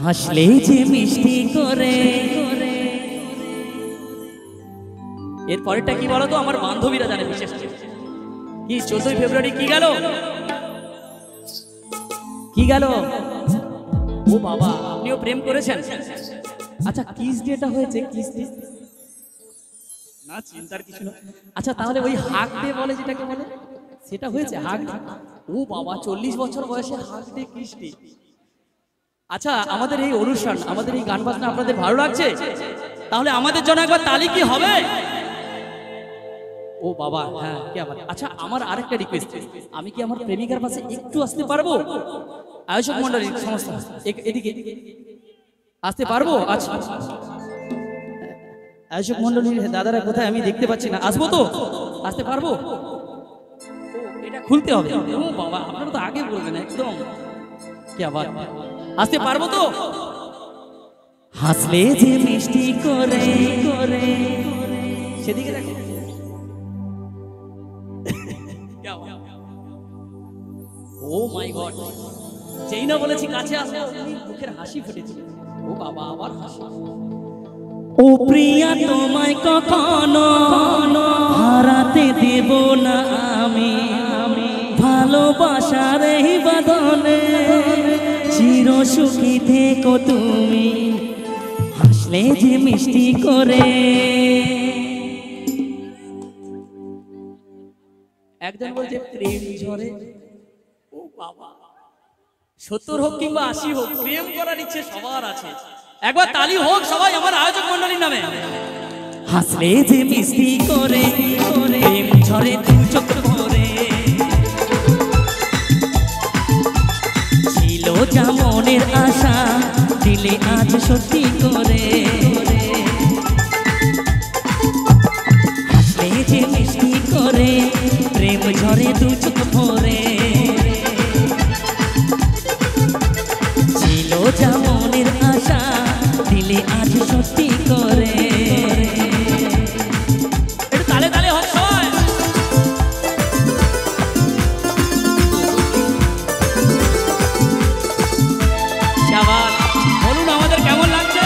হাসলে যে মিষ্টি করে। এর পরেরটা কি বলো তো, আমার বান্ধবীরা জানে বিশেষ করে। কি 14ই ফেব্রুয়ারি কি গেল, কি গেল? ও বাবা, আপনিও প্রেম করেছেন? আচ্ছা, কিস ডেটা হয়েছে, কিস ডে না, চিন্তার কিছু না। আচ্ছা, তাহলে ওই হাগ ডে বলে যেটাকে বলে, সেটা হয়েছে হাগ ডে। ও বাবা, 40 বছর বয়সে হাগ ডে, কিস ডে। আচ্ছা, আমাদের এই অনুষ্ঠান, আমাদের এই গান বাজনা আপনাদের ভালো লাগছে? তাহলে আমাদের জন্য একবার তালি কি হবে? ও বাবা, হ্যাঁ, কি আবার। আচ্ছা, আমার আরেকটা রিকোয়েস্ট, আমি কি আমার প্রেমিকার পাশে একটু আসতে পারবো? আয়োজক মন্ডলীর সমস্ত এদিকে আসতে পারবো? আচ্ছা, আয়োজক মন্ডলীর দাদারা কোথায় আমি দেখতে পাচ্ছি না, আসবো তো? আসতে পারবো? এটা খুলতে হবে। ও বাবা, আপনারা তো আগে বলবেন একদম। কি আবার, আসতে পারবো তো? হাসলে যে মিষ্টি করে করে, সেদিকে দেখো। ও মাই গড, যেই না বলেছি কাছে আসো, মুখের হাসি ফুটেছিল। ও বাবা, আবার হাসি। ও প্রিয়া, তোমায় কখনো হারাতে দেব না আমি, ভালোবাসার এই বাঁধনে চির সুখী থেকো তুমি, হাসলে যে মিষ্টি করে। একজন বলছে প্রেম ঝরে। ও বাবা, 70 হোক কিংবা 80 হোক, প্রেম করার ইচ্ছে সবার আছে। একবার তালি হোক সবাই আমার আয়োজক মন্ডলীর নামে। হাসলে যে মিষ্টি করে, প্রেম ঝরে দু চোখ ভরে, ছিল যা মনের আশা, দিলে আজ সত্যি করে। হাসলে যে মিষ্টি করে, প্রেম ঝরে দু চোখ ভরে, ছিল যা মনের আশা, দিলে আজ সত্যি করে। একটু তালে তালে হোক সবাই। শাবাশ, বলুন আমাদের কেমন লাগছে?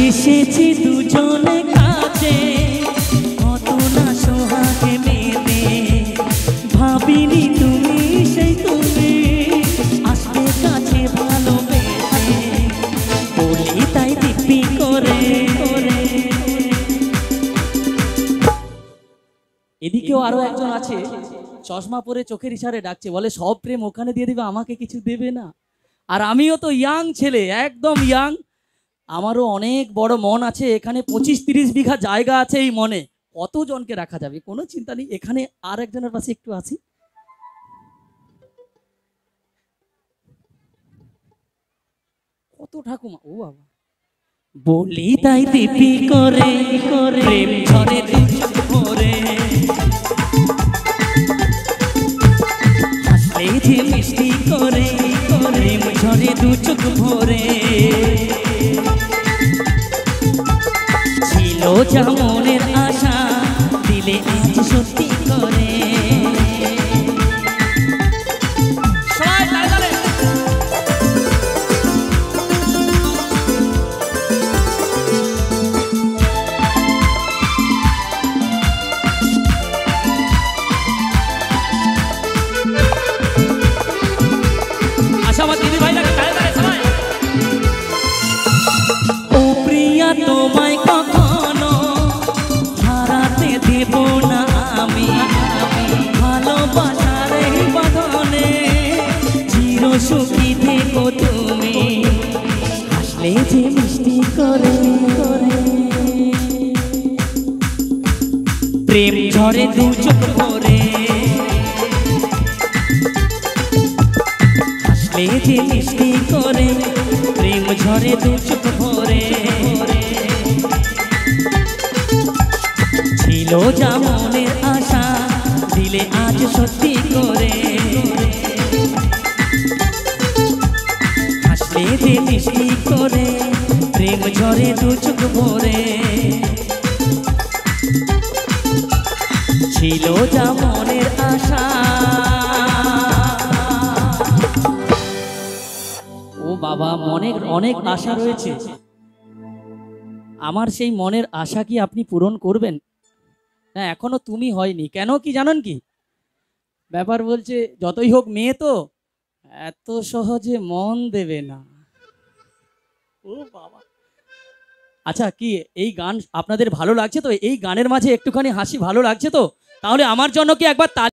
এসেছি দুজনে কাছে, কত না সোহাগে মেতে, ভাবিনি তুমি সেই তুমি আসবে কাছে ভালোবেসে, বলি তাই দিব্যি করে করে। এদিকেও আরো একজন আছে, চশমা পরে চোখের ইশারে ডাকছে, বলে সব প্রেম ওখানে দিয়ে দিবে, আমাকে কিছু দেবে না। আর আমিও তো ইয়াং ছেলে, একদম ইয়াং, আমারও অনেক বড় মন আছে। এখানে 25-30 বিঘা জায়গা আছে। এই মনে কতজনকে রাখা যাবে, কোনো চিন্তা নেই। এখানে আর একজনের পাশে একটু আছি। কত ঠাকুমা, ও বাবা, বলি তাই দিপি করে করে, প্রেম ঝরে দু চোখ ভরে, হাসলে যে মিষ্টি করে, প্রেম ঝরে দু চোখ ভরে, ছিল যা মনের আশা, দিলে আজ সত্যি করে। আচ্ছা, আমার দিদি ভাই লাগে তালে তালে সবাই। ও প্রিয়া, তোমায় কখনো হারাতে দেব না আমি, ভালোবাসার এই বাঁধনে চির সুখী থেকো তুমি, হাসলে যে মিষ্টি করে করে, প্রেম ঝরে দু চোখ ভরে, হাসলে যে মিষ্টি করে, প্রেম ঝরে দু চোখ ভরে, ছিল যা মনের আশা, দিলে আজ সত্যি করে। হাসলে যে মিষ্টি করে, প্রেম ঝরে দু চোখ ভরে, ছিল যা মনের আশা। ও বাবা, মনের অনেক আশা রয়েছে, আমার সেই মনের আশা কি আপনি পূরণ করবেন? না, এখনো তুমি হয়নি। কেন কি জানেন কি ব্যাপার? বলছে যতই হোক মেয়ে তো এত সহজে মন দেবে না। ও বাবা, আচ্ছা কি এই গান আপনাদের ভালো লাগছে তো? এই গানের মাঝে একটুখানি হাসি ভালো লাগছে তো? তাহলে আমার জন্য কি একবার তালি